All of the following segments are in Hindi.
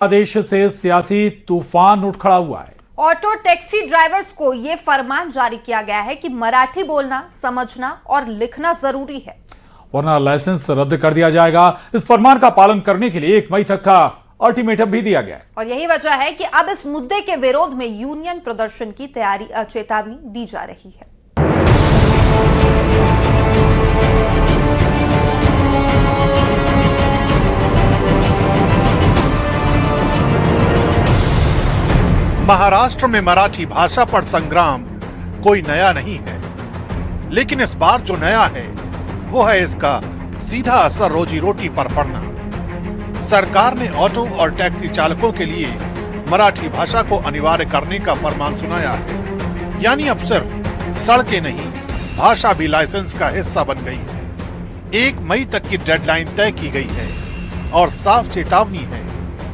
देश से सियासी तूफान उठ खड़ा हुआ है। ऑटो टैक्सी ड्राइवर्स को यह फरमान जारी किया गया है कि मराठी बोलना, समझना और लिखना जरूरी है, वरना लाइसेंस रद्द कर दिया जाएगा। इस फरमान का पालन करने के लिए 1 मई तक का अल्टीमेटम भी दिया गया है। और यही वजह है कि अब इस मुद्दे के विरोध में यूनियन प्रदर्शन की चेतावनी दी जा रही है। महाराष्ट्र में मराठी भाषा पर संग्राम कोई नया नहीं है, लेकिन इस बार जो नया है वो है इसका सीधा असर रोजी रोटी पर पड़ना। सरकार ने ऑटो और टैक्सी चालकों के लिए मराठी भाषा को अनिवार्य करने का फरमान सुनाया है। यानी अब सिर्फ सड़कें नहीं, भाषा भी लाइसेंस का हिस्सा बन गई है। 1 मई तक की डेडलाइन तय की गई है और साफ चेतावनी है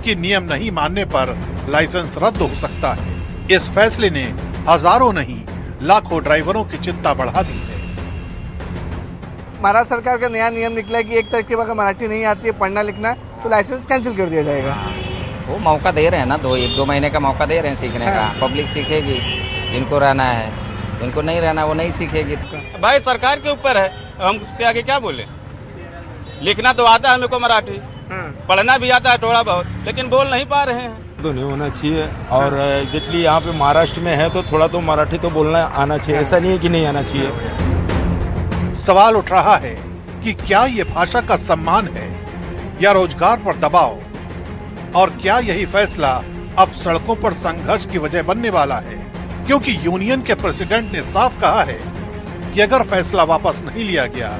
कि नियम नहीं मानने पर लाइसेंस रद्द हो सकता है। इस फैसले ने हजारों नहीं लाखों ड्राइवरों की चिंता बढ़ा दी है। महाराष्ट्र सरकार का नया नियम निकला है कि एक तरह की अगर मराठी नहीं आती है, पढ़ना लिखना है, तो लाइसेंस कैंसिल कर दिया जाएगा। वो मौका दे रहे हैं ना, 1-2 महीने का मौका दे रहे हैं सीखने का। पब्लिक सीखेगी, जिनको रहना है, जिनको नहीं रहना वो नहीं सीखेगी। भाई सरकार के ऊपर है, हम उसके आगे क्या बोले। लिखना तो आता है मेरे को मराठी, पढ़ना भी आता है थोड़ा बहुत, लेकिन बोल नहीं पा रहे हैं। तो नहीं होना चाहिए। और जितनी यहाँ पे महाराष्ट्र में है तो थोड़ा तो मराठी तो बोलना आना चाहिए, ऐसा नहीं है कि नहीं आना चाहिए। सवाल उठ रहा है कि क्या ये भाषा का सम्मान है या रोजगार पर दबाव, और क्या यही फैसला अब सड़कों पर संघर्ष की वजह बनने वाला है, क्योंकि यूनियन के प्रेसिडेंट ने साफ कहा है कि अगर फैसला वापस नहीं लिया गया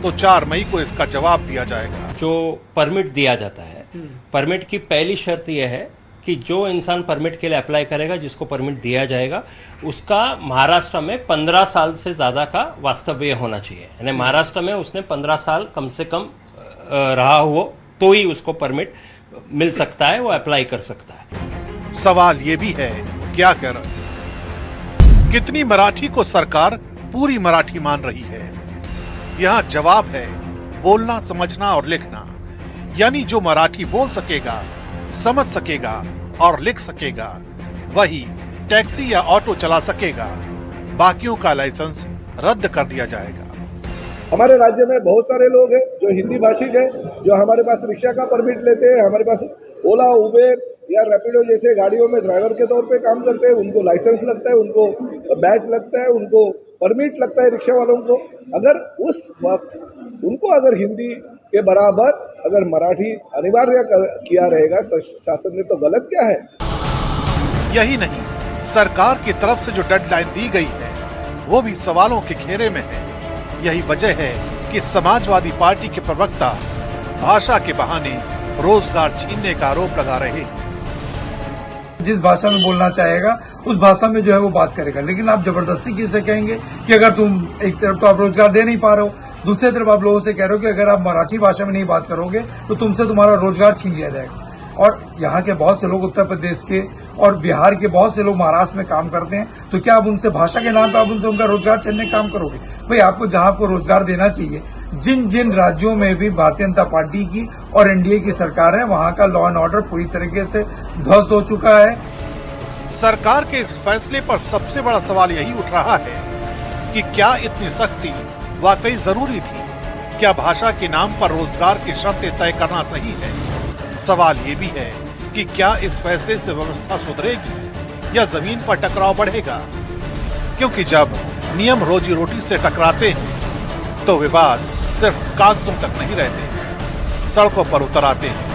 तो 4 मई को इसका जवाब दिया जाएगा। जो परमिट दिया जाता है, परमिट की पहली शर्त यह है कि जो इंसान परमिट के लिए अप्लाई करेगा, जिसको परमिट दिया जाएगा, उसका महाराष्ट्र में 15 साल से ज्यादा का वास्तव्य होना चाहिए। यानी महाराष्ट्र में उसने 15 साल कम से कम रहा हो तो ही उसको परमिट मिल सकता है, वो अप्लाई कर सकता है। सवाल ये भी है कि आखिर कितनी मराठी को सरकार पूरी मराठी मान रही है। यहाँ जवाब है बोलना, समझना और लिखना। यानी जो मराठी बोल सकेगा, समझ सकेगा और लिख सकेगा, वही टैक्सी या ऑटो चला सकेगा। बाकियों का लाइसेंस रद्द कर दिया जाएगा। हमारे राज्य में बहुत सारे लोग हैं जो हिंदी भाषिक है, जो हमारे पास रिक्शा का परमिट लेते हैं, हमारे पास ओला, उबेर या रैपिडो जैसे गाड़ियों में ड्राइवर के तौर पे काम करते हैं। उनको लाइसेंस लगता है, उनको बैच लगता है, उनको परमिट लगता है रिक्शा वालों को। अगर उस वक्त उनको अगर हिंदी के बराबर अगर मराठी अनिवार्य किया रहेगा शासन ने, तो गलत क्या है। यही नहीं, सरकार की तरफ से जो डेडलाइन दी गई है वो भी सवालों के घेरे में है। यही वजह है कि समाजवादी पार्टी के प्रवक्ता भाषा के बहाने रोजगार छीनने का आरोप लगा रहे हैं। जिस भाषा में बोलना चाहेगा उस भाषा में जो है वो बात करेगा, लेकिन आप जबरदस्ती किसे कहेंगे कि अगर तुम एक तरफ तो आप रोजगार दे नहीं पा रहे हो, दूसरी तरफ आप लोगों से कह रहे हो कि अगर आप मराठी भाषा में नहीं बात करोगे तो तुमसे तुम्हारा रोजगार छीन लिया जाएगा। और यहाँ के बहुत से लोग उत्तर प्रदेश के और बिहार के बहुत से लोग महाराष्ट्र में काम करते हैं, तो क्या आप उनसे भाषा के नाम पर आप उनसे उनका रोजगार छीनने का काम करोगे? भाई आपको जहां आपको रोजगार देना चाहिए, जिन जिन राज्यों में भी भारतीय जनता पार्टी की और एनडीए की सरकार है, वहां का लॉ एंड ऑर्डर पूरी तरीके से ध्वस्त हो चुका है। सरकार के इस फैसले पर सबसे बड़ा सवाल यही उठ रहा है कि क्या इतनी सख्ती वाकई जरूरी थी? क्या भाषा के नाम पर रोजगार की शर्तें तय करना सही है? सवाल ये भी है कि क्या इस फैसले से व्यवस्था सुधरेगी या जमीन पर टकराव बढ़ेगा? क्योंकि जब नियम रोजी रोटी से टकराते हैं तो विवाद सिर्फ कागजों तक नहीं रहते, सड़कों पर उतर आते हैं।